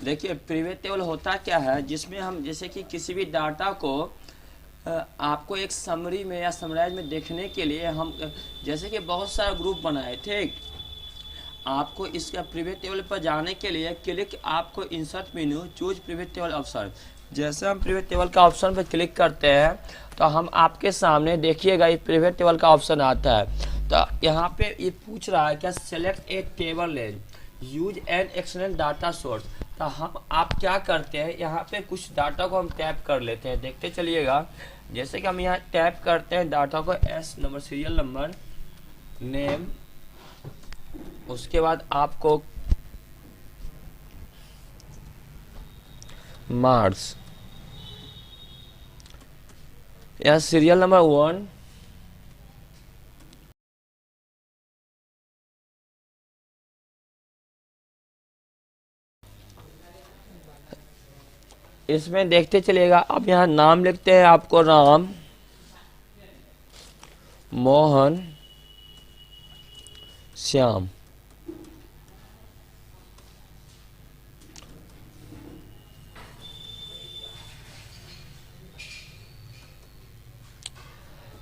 देखिए private table होता क्या है, जिसमें हम जैसे कि किसी भी डाटा को आपको एक समरी में या समराइज में देखने के लिए हम जैसे कि बहुत सारा ग्रुप बनाए, ठीक। आपको इसका प्रिवेट टेबल पर जाने के लिए क्लिक, आपको insert menu choose private table option. जैसे हम प्रिवेट टेबल का ऑप्शन पर क्लिक करते हैं तो हम आपके सामने देखिएगा ये प्रिवेट टेबल का ऑप्शन आता है। तो यहाँ पे ये पूछ रहा है क्या, select A table lane use an external data source. तो हम आप क्या करते हैं, यहाँ पे कुछ डाटा को हम टैप कर लेते हैं, देखते चलिएगा। जैसे कि हम यहाँ टैप करते हैं डाटा को, S number, serial number, name, उसके बाद आपको मार्क्स, यहाँ सीरियल नंबर 1, इसमें देखते चलिएगा। अब यहाँ नाम लिखते हैं, आपको राम मोहन श्याम।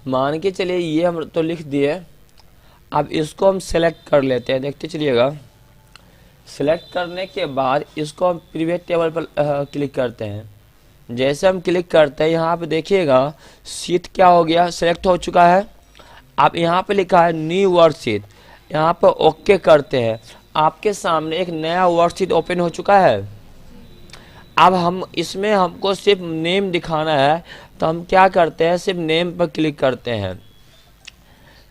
मान के चलिए ये हम तो लिख दिए। अब इसको हम सेलेक्ट कर लेते हैं, देखते चलिएगा। सेलेक्ट करने के बाद इसको हम प्रिवेट टेबल पर क्लिक करते हैं। जैसे हम क्लिक करते हैं यहाँ पे देखिएगा शीट क्या हो गया, सेलेक्ट हो चुका है। अब यहाँ पे लिखा है न्यू वर्कशीट, यहाँ पर ओके करते हैं। आपके सामने एक नया वर्कशीट ओपन हो चुका है। अब हम इसमें हमको सिर्फ नेम दिखाना है, तो हम क्या करते हैं, सिर्फ नेम पर क्लिक करते हैं।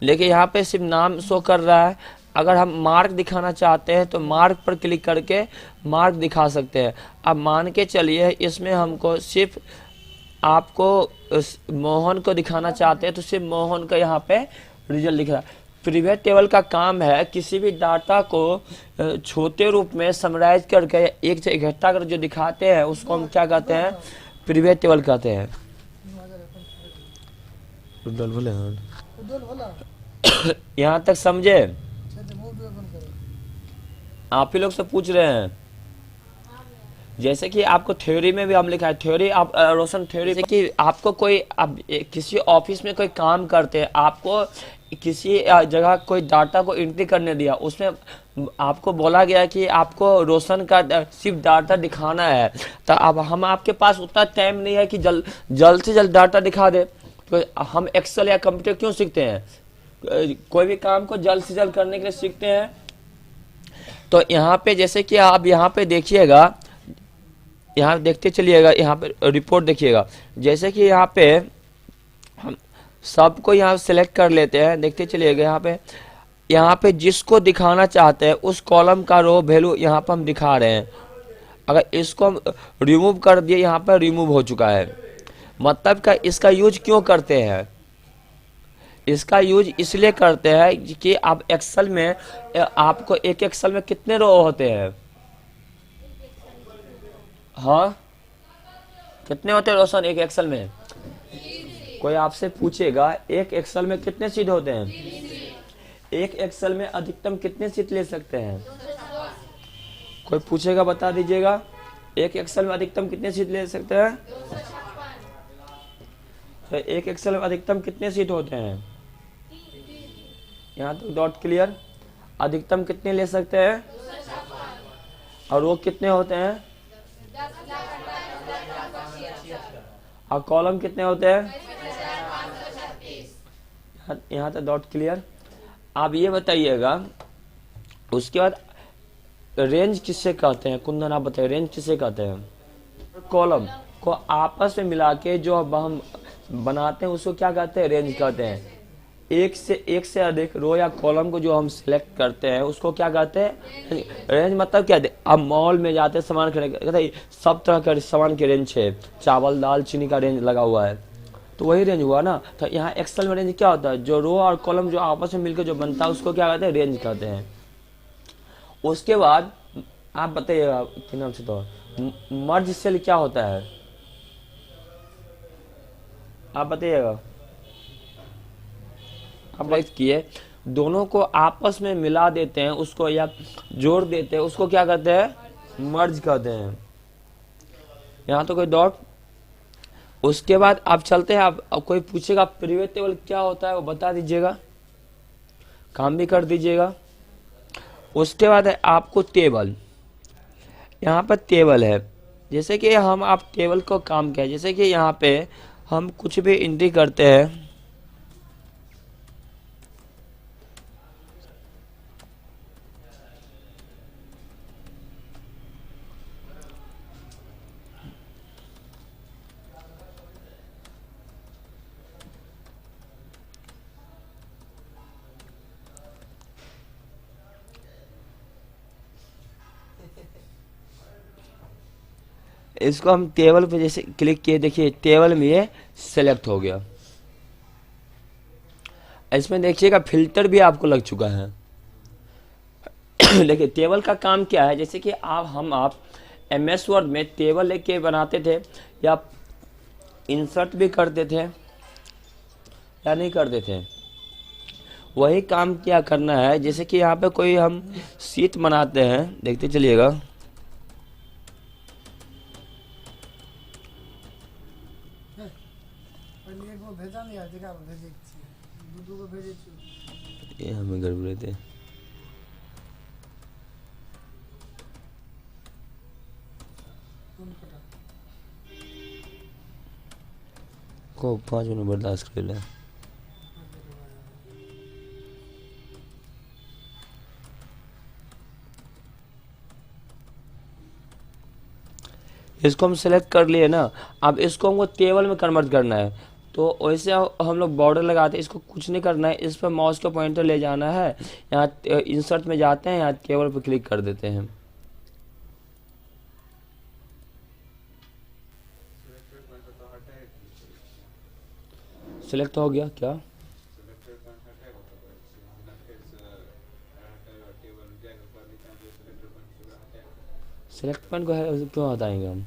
लेकिन यहाँ पे सिर्फ नाम शो कर रहा है। अगर हम मार्क दिखाना चाहते हैं तो मार्क पर क्लिक करके मार्क दिखा सकते हैं। अब मान के चलिए इसमें हमको सिर्फ आपको मोहन को दिखाना चाहते हैं तो सिर्फ मोहन का यहाँ पे रिजल्ट दिख रहा है। प्रिवेट टेबल का काम है किसी भी डाटा को छोटे रूप में समराइज करके एक से इकट्ठा कर जो दिखाते हैं उसको हम क्या कहते हैं, प्रिवेट टेबल कहते हैं। यहाँ तक समझे? आप ही लोग से पूछ रहे हैं। जैसे कि आपको थ्योरी में भी हम लिखा है, थ्योरी आप रोशन थ्योरी कि आपको कोई आप किसी ऑफिस में कोई काम करते हैं, आपको किसी जगह कोई डाटा को एंट्री करने दिया, उसमें आपको बोला गया कि आपको रोशन का सिर्फ डाटा दिखाना है। तो अब हम आपके पास उतना टाइम नहीं है कि जल्द से जल्द डाटा दिखा दे। तो हम एक्सेल या कंप्यूटर क्यों सीखते हैं, कोई भी काम को जल्द से जल्द करने के लिए सीखते हैं। तो यहाँ पे जैसे कि आप यहाँ पे देखिएगा, यहाँ देखते चलिएगा, यहाँ पे रिपोर्ट देखिएगा। जैसे कि यहाँ पे हम सबको यहाँ सेलेक्ट कर लेते हैं, देखते चलिएगा। यहाँ पे जिसको दिखाना चाहते हैं उस कॉलम का रो वैल्यू यहाँ पर हम दिखा रहे हैं। अगर इसको हम रिमूव कर दिए, यहाँ पर रिमूव हो चुका है। मतलब का इसका यूज क्यों करते हैं, इसका यूज इसलिए करते हैं कि आप एक्सेल में आपको एक एक्सेल में कितने रो होते हैं, हाँ कितने होते हैं रोशन एक एक्सेल में? कोई आपसे पूछेगा एक एक्सेल में कितने सीट होते हैं, एक एक्सेल में अधिकतम कितने सीट ले सकते हैं? कोई पूछेगा बता दीजिएगा, एक एक्सेल में अधिकतम कितने सीट ले सकते हैं? तो एक एक्सेल में अधिकतम कितने सीट होते हैं? यहाँ तो डॉट क्लियर। अधिकतम कितने ले सकते हैं और वो कितने होते हैं, और कॉलम कितने होते हैं? यहाँ तो डॉट क्लियर। आप ये बताइएगा उसके बाद रेंज किससे कहते हैं, कुंदन आप बताइए रेंज किससे कहते हैं? कॉलम को आपस में मिला के जो हम बनाते हैं उसको क्या कहते हैं, रेंज कहते हैं। एक से अधिक रो या कॉलम को जो हम सिलेक्ट करते हैं उसको क्या कहते हैं, रेंज। मतलब क्या है, अब मॉल में जाते हैं सामान खरीदने, सब तरह के सामान के रेंज है, चावल दाल चीनी का रेंज लगा हुआ है, तो वही रेंज हुआ ना। तो यहाँ एक्सेल में रेंज क्या होता है, जो रो और कॉलम जो आपस में मिलकर जो बनता है उसको क्या कहते हैं, रेंज कहते हैं। उसके बाद आप बताइएगा क्या नाम से, तो मर्ज सेल क्या होता है, आप बताइएगा। अब किए दोनों को आपस में मिला देते हैं उसको, या जोड़ देते हैं उसको क्या कहते हैं, मर्ज कर दें। यहाँ तो कोई डॉट। उसके बाद आप चलते हैं, आप अब कोई पूछेगा पिवट टेबल क्या होता है वो बता दीजिएगा, काम भी कर दीजिएगा। उसके बाद है आपको टेबल। यहाँ पर टेबल है, जैसे कि हम आप टेबल को काम क्या है, जैसे कि यहाँ पे हम कुछ भी एंट्री करते हैं, इसको हम टेबल पे जैसे क्लिक किए, देखिए टेबल में ये सेलेक्ट हो गया। इसमें देखिएगा फिल्टर भी आपको लग चुका है। देखिए टेबल का काम क्या है, जैसे कि आप MS वर्ड में टेबल लेके बनाते थे, या इंसर्ट भी करते थे या नहीं करते थे, वही काम क्या करना है। जैसे कि यहाँ पे कोई हम शीट बनाते हैं, देखते चलिएगा। ये हमें गड़बड़े थे। को 5 मिनट बर्दाश्त कर ले। इसको हम सेलेक्ट कर लिए ना, अब इसको हमको टेबल में कन्वर्ट करना है। तो वैसे हम लोग बॉर्डर लगाते हैं, इसको कुछ नहीं करना है, इस पर माउस का पॉइंटर ले जाना है, यहाँ इंसर्ट में जाते हैं, यहाँ टेबल पर क्लिक कर देते हैं। सिलेक्ट हो गया क्या? सिलेक्ट पॉइंट को है क्यों हटाएंगे हम?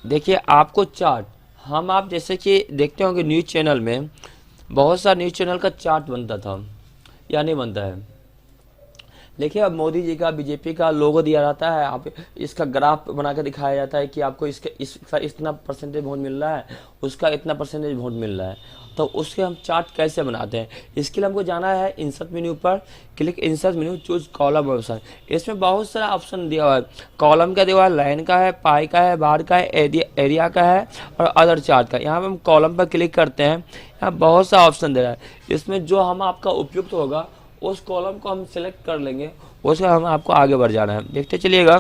देखिए आपको चार्ट, आप जैसे कि देखते होंगे न्यूज़ चैनल में बहुत सा न्यूज़ चैनल का चार्ट बनता था या नहीं बनता है। देखिए अब मोदी जी का बीजेपी का लोगो दिया जाता है, आप इसका ग्राफ बना कर दिखाया जाता है कि आपको इसका इतना परसेंटेज वोट मिल रहा है, उसका इतना परसेंटेज वोट मिल रहा है। तो उसके हम चार्ट कैसे बनाते हैं, इसके लिए हमको जाना है इंसर्ट मेन्यू पर, click insert menu, choose column option. इसमें बहुत सारा ऑप्शन दिया हुआ है, कॉलम का दिया हुआ है, लाइन का है, पाई का है, बार का है, एरिया का है और अदर चार्ट का। यहाँ पर हम कॉलम पर क्लिक करते हैं, यहाँ बहुत सा ऑप्शन दे रहा है, इसमें जो हम आपका उपयुक्त होगा उस कॉलम को हम सिलेक्ट कर लेंगे, उससे हम आपको आगे बढ़ जाना है। देखते चलिएगा,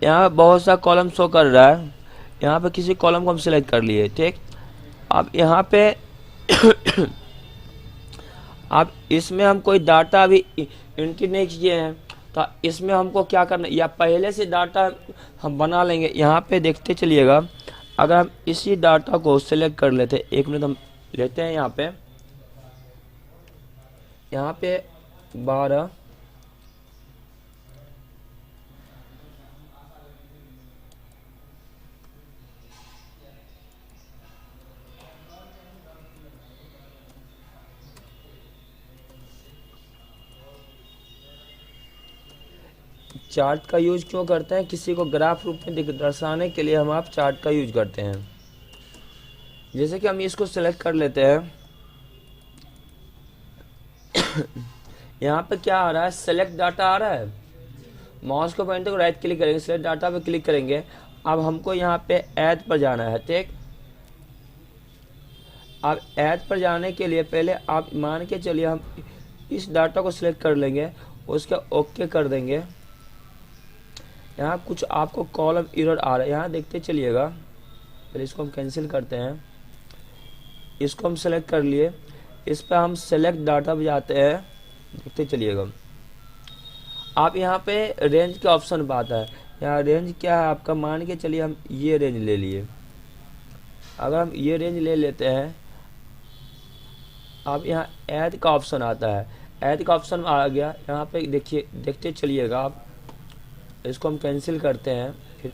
यहाँ बहुत सा कॉलम शो कर रहा है, यहाँ पे किसी कॉलम को हम सिलेक्ट कर लिए, ठीक। अब यहाँ पे अब इसमें हम कोई डाटा अभी एंट्री नहीं किए हैं, तो इसमें हमको क्या करना, या पहले से डाटा हम बना लेंगे। यहाँ पे देखते चलिएगा, अगर हम इसी डाटा को सिलेक्ट कर लेते, 1 मिनट हम लेते हैं, यहाँ पे 12 चार्ट का यूज क्यों करते हैं, किसी को ग्राफ रूप में दर्शाने के लिए हम आप चार्ट का यूज करते हैं। जैसे कि हम इसको सिलेक्ट कर लेते हैं, यहाँ पे क्या आ रहा है, सेलेक्ट डाटा आ रहा है, माउस को पॉइंटर को राइट क्लिक करेंगे, सेलेक्ट डाटा पे क्लिक करेंगे। अब हमको यहाँ पे ऐड पर जाना है, ठीक। अब ऐड पर जाने के लिए पहले आप मान के चलिए हम इस डाटा को सिलेक्ट कर लेंगे, उसका ओके कर देंगे। यहाँ कुछ आपको कॉलम एरर आ रहा है, यहाँ देखते चलिएगा, फिर इसको हम कैंसिल करते हैं, इसको हम सेलेक्ट कर लिए, इस पर हम सेलेक्ट डाटा पे जाते हैं, देखते चलिएगा। आप यहाँ पे रेंज के ऑप्शन पर आता है, यहाँ रेंज क्या है आपका, मान के चलिए हम ये रेंज ले लिए। अगर हम ये रेंज ले लेते हैं, अब यहाँ ऐड का ऑप्शन आता है, ऐड का ऑप्शन आ गया, यहाँ पे देखिए, देखते चलिएगा आप, इसको हम कैंसिल करते हैं, फिर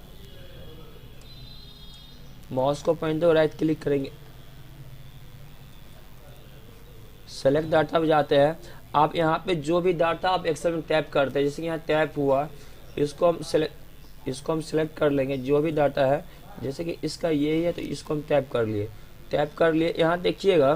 माउस को पॉइंटर को राइट क्लिक करेंगे, सेलेक्ट डाटा पे जाते हैं। आप यहाँ पे जो भी डाटा आप एक्सेल में टैप करते हैं, जैसे कि यहाँ टैप हुआ, इसको हम सेलेक्ट कर लेंगे जो भी डाटा है, जैसे कि इसका ये है तो इसको हम टैप कर लिए। यहाँ देखिएगा,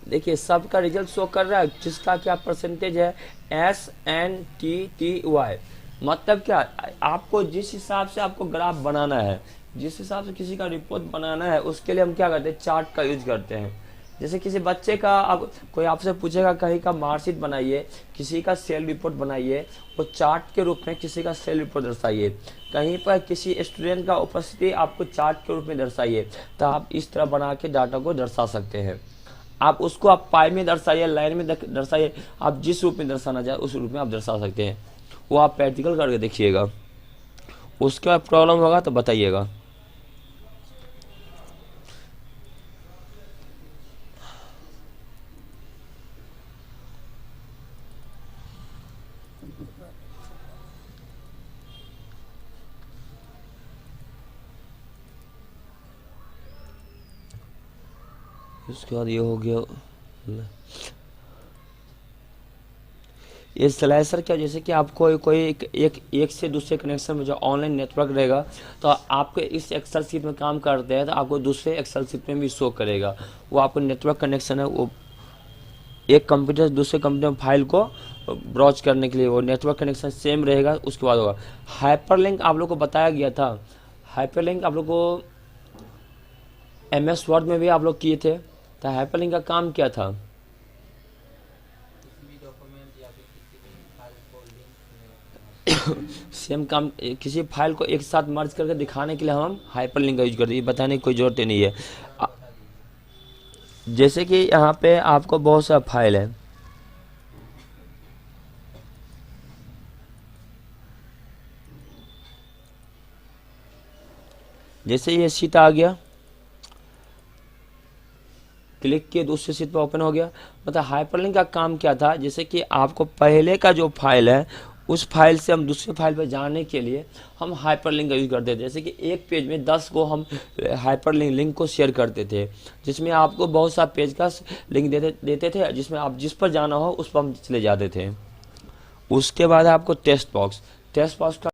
देखिए सबका रिजल्ट शो कर रहा है, जिसका क्या परसेंटेज है, SNTTY। मतलब क्या, आपको जिस हिसाब से आपको ग्राफ बनाना है, जिस हिसाब से किसी का रिपोर्ट बनाना है, उसके लिए हम क्या करते हैं, चार्ट का यूज करते हैं। जैसे किसी बच्चे का कोई आपसे पूछेगा कहीं का मार्कशीट बनाइए, किसी का सेल रिपोर्ट बनाइए, वो चार्ट के रूप में किसी का सेल रिपोर्ट दर्शाइए। कहीं पर किसी स्टूडेंट का उपस्थिति आपको चार्ट के रूप में दर्शाइए, तो आप इस तरह बना के डाटा को दर्शा सकते हैं। आप उसको आप पाई में दर्शाइए, लाइन में दर्शाइए, आप जिस रूप में दर्शाना चाहे उस रूप में आप दर्शा सकते हैं। वो आप प्रैक्टिकल करके देखिएगा, उसके बाद प्रॉब्लम होगा तो बताइएगा। उसके बाद ये हो गया, ये स्लाइसर क्या, जैसे कि आपको कोई एक से दूसरे कनेक्शन में जो ऑनलाइन नेटवर्क रहेगा, तो आपको इस एक्सेल शीट में काम करते हैं तो आपको दूसरे एक्सेल शीट में भी शो करेगा। वो आपको नेटवर्क कनेक्शन है, वो एक कंप्यूटर से दूसरे कंप्यूटर में फाइल को ब्राउज करने के लिए वो नेटवर्क कनेक्शन सेम रहेगा। उसके बाद होगा हाइपरलिंक, आप लोग को बताया गया था। हाइपरलिंक आप लोग को MS वर्ड में भी आप लोग किए थे। तो हाइपरलिंक का काम क्या था, सेम काम, किसी फाइल को एक साथ मर्ज करके दिखाने के लिए हम हाइपरलिंक का यूज करते हैं। ये बताने की कोई जरूरत नहीं है। जैसे कि यहाँ पे आपको बहुत सा फाइल है, जैसे ये शीट आ गया, क्लिक किए दूसरे शीट पर ओपन हो गया। मतलब हाइपरलिंक का काम क्या था, जैसे कि आपको पहले का जो फाइल है, उस फाइल से हम दूसरे फाइल पर जाने के लिए हम हाइपरलिंक का यूज करते थे। जैसे कि एक पेज में 10 को हम हाइपरलिंक को शेयर करते थे, जिसमें आपको बहुत सा पेज का लिंक देते थे, जिसमें आप जिस पर जाना हो उस पर हम चले जाते थे। उसके बाद आपको टेक्स्ट बॉक्स का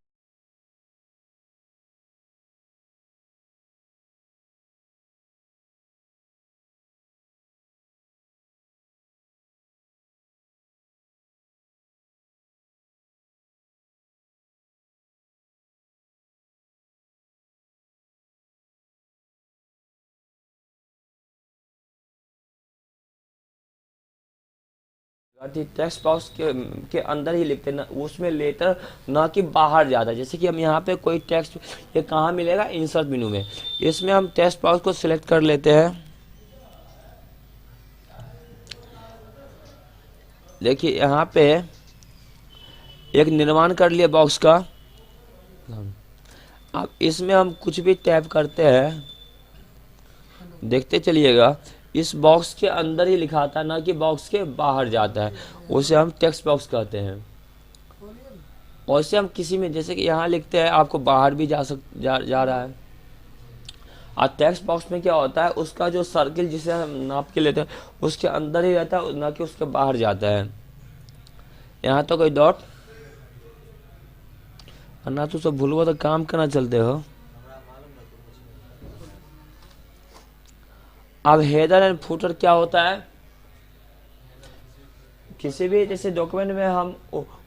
टेक्स्ट बॉक्स के अंदर ही लिखते ना, उसमें लेटर ना कि बाहर जाता। जैसे कि हम यहाँ पे कोई टेक्स्ट, ये कहाँ मिलेगा, इंसर्ट मेनू में। इसमें हम टेक्स्ट बॉक्स को सिलेक्ट कर लेते हैं। देखिए यहाँ पे एक निर्माण कर लिया बॉक्स का। अब इसमें हम कुछ भी टाइप करते हैं, देखते चलिएगा, इस बॉक्स के अंदर ही लिखा था, ना कि बॉक्स के बाहर जाता है। उसे हम टेक्स्ट बॉक्स कहते हैं। और इसे हम किसी में, जैसे कि यहाँ लिखते हैं, आपको बाहर भी जा रहा है। और टेक्स्ट बॉक्स में क्या होता है, उसका जो सर्किल जिसे हम नाप के लेते हैं उसके अंदर ही रहता है, ना कि उसके बाहर जाता है। यहाँ तो कोई डॉट, ना तो सब भूलवा तो काम करना चलते हो। अब हेडर एंड फुटर क्या होता है, किसी भी जैसे डॉक्यूमेंट में हम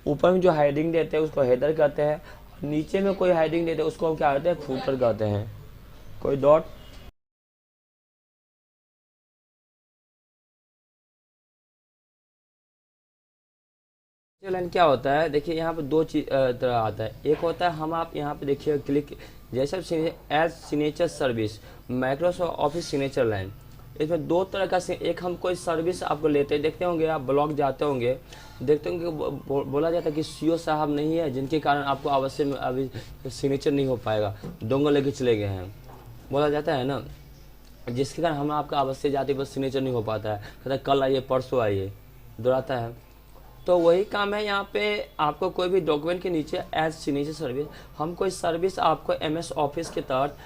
ऊपर में जो हेडिंग देते हैं उसको हेडर कहते हैं, नीचे में कोई हेडिंग देते हैं उसको हम क्या कहते हैं, फुटर कहते हैं। कोई डॉट, लाइन क्या होता है, देखिए यहाँ पे दो चीज तरह आता है। एक होता है, हम आप यहाँ पे देखिए क्लिक, जैसे add signature service, Microsoft office signature line. इसमें दो तरह का, एक हम कोई सर्विस आपको लेते हैं, देखते होंगे आप ब्लॉग जाते होंगे, देखते होंगे बोला जाता है कि CO साहब नहीं है, जिनके कारण आपको आवश्यक अभी सिग्नेचर नहीं हो पाएगा, डोंगो लेके चले गए हैं, बोला जाता है ना, जिसके कारण हम आपका आवश्यक जाते बस सिग्नेचर नहीं हो पाता है, कहता है कल आइए परसों आइए, दोहराता है। तो वही काम है यहाँ पे। आपको कोई भी डॉक्यूमेंट के नीचे एज सिग्नेचर सर्विस, हम कोई सर्विस आपको MS ऑफिस के तहत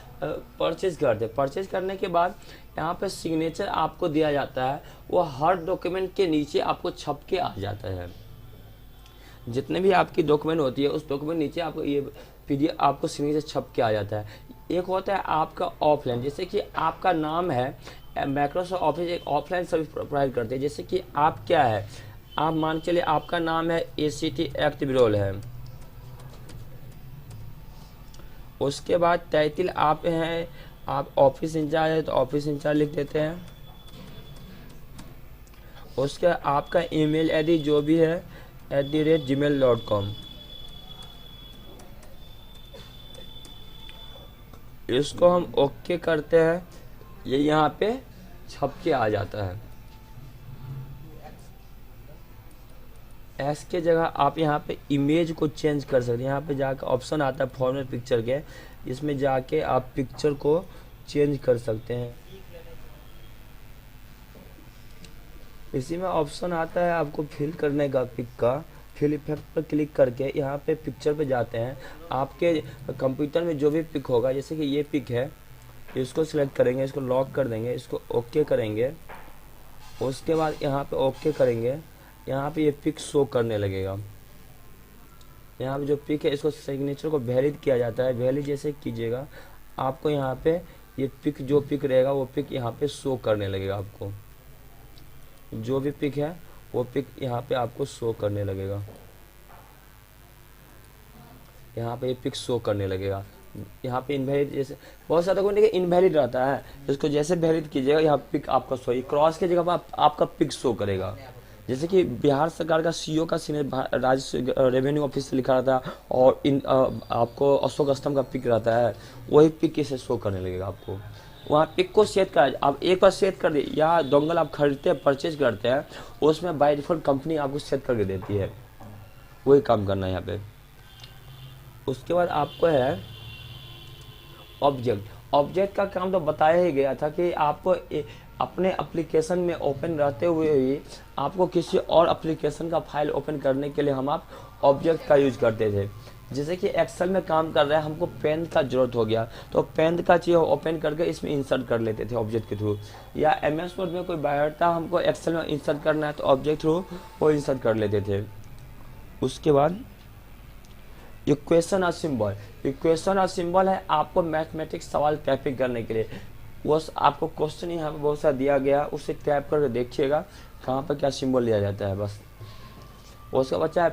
परचेज करते हैं। परचेज करने के बाद यहाँ पे सिग्नेचर आपको दिया जाता है, वो हर डॉक्यूमेंट के नीचे आपको छप के आ जाता है। जितने भी आपकी डॉक्यूमेंट होती है उस डॉक्यूमेंट नीचे आपको ये PDF आपको सिग्नेचर छप के आ जाता है। एक होता है आपका ऑफलाइन, जैसे कि आपका नाम है, माइक्रोसॉफ्ट ऑफिस एक ऑफलाइन सर्विस प्रोवाइड करते हैं। जैसे कि आप क्या है, आप मान चलिए आपका नाम है ACT एक्टिव रोल है, उसके बाद टाइटल आप हैं, आप ऑफिस इंचार्ज है तो ऑफिस इंचार्ज लिख देते हैं। उसके आपका ईमेल ID जो भी है @gmail.com, इसको हम ओके करते हैं, ये यहाँ पे छप के आ जाता है। एस के जगह आप यहाँ पे इमेज को चेंज कर सकते हैं। यहाँ पे जाकर ऑप्शन आता है फॉर्मेट पिक्चर के, इसमें जाके आप पिक्चर को चेंज कर सकते हैं। इसी में ऑप्शन आता है आपको फिल करने का पिक का, फिल इफेक्ट पर क्लिक करके यहाँ पे पिक्चर पे जाते हैं। आपके कंप्यूटर में जो भी पिक होगा, जैसे कि ये पिक है, इसको सिलेक्ट करेंगे, इसको लॉक कर देंगे, इसको ओके करेंगे। उसके बाद यहाँ पे ओके करेंगे, यहाँ पे ये पिक शो करने लगेगा। यहाँ पे जो पिक है इसको सिग्नेचर को वैलिड किया जाता है। वैलिड जैसे कीजिएगा, आपको यहाँ पे ये पिक जो पिक रहेगा वो पिक यहाँ पे शो करने लगेगा। आपको जो भी पिक है वो पिक यहाँ पे आपको शो करने लगेगा। यहाँ पे ये पिक शो करने लगेगा। यहाँ पे इनवैलिड, जैसे बहुत सारा डॉक्यूमेंट इनवैलिड रहता है, इसको जैसे वैलिड कीजिएगा यहाँ पिक आपका शो, क्रॉस की जगह पर आपका पिक शो करेगा। जैसे कि बिहार सरकार का CO का सिग्नेचर राजस्व रेवेन्यू ऑफिस से लिखा रहता है और आपको अशोक स्तंभ का पिक रहता है, वही पिक इसे शो करने लगेगा। आपको वहाँ पिक को सेट कर, आप एक बार सेट कर दिए, या डोंगल आप खरीदते हैं परचेज करते हैं, उसमें बाय डिफॉल्ट कंपनी आपको सेट करके देती है, वही काम करना है यहाँ पे। उसके बाद आपको है ऑब्जेक्ट का काम तो बताया ही गया था कि आपको अपने एप्लीकेशन में ओपन रहते हुए ही आपको किसी और एप्लीकेशन का फाइल ओपन करने के लिए हम आप ऑब्जेक्ट का यूज करते थे। जैसे कि एक्सेल में काम कर रहे हैं, हमको पेन का जरूरत हो गया तो पेन का चीज़ ओपन करके इसमें इंसर्ट कर लेते थे ऑब्जेक्ट के थ्रू, या MS वर्ड में कोई बायोडाटा हमको एक्सेल में इंसर्ट करना है तो ऑब्जेक्ट थ्रू वो इंसर्ट कर लेते थे। उसके बाद इक्वेशन और सिंबल, इक्वेशन और सिंबल है आपको मैथमेटिक्स सवाल टाइपिंग करने के लिए। वो आपको क्वेश्चन यहाँ पे बहुत सारा दिया गया, उसे टाइप करके देखिएगा कहाँ पर क्या सिंबल लिया जाता है बस। उसका बच्चा है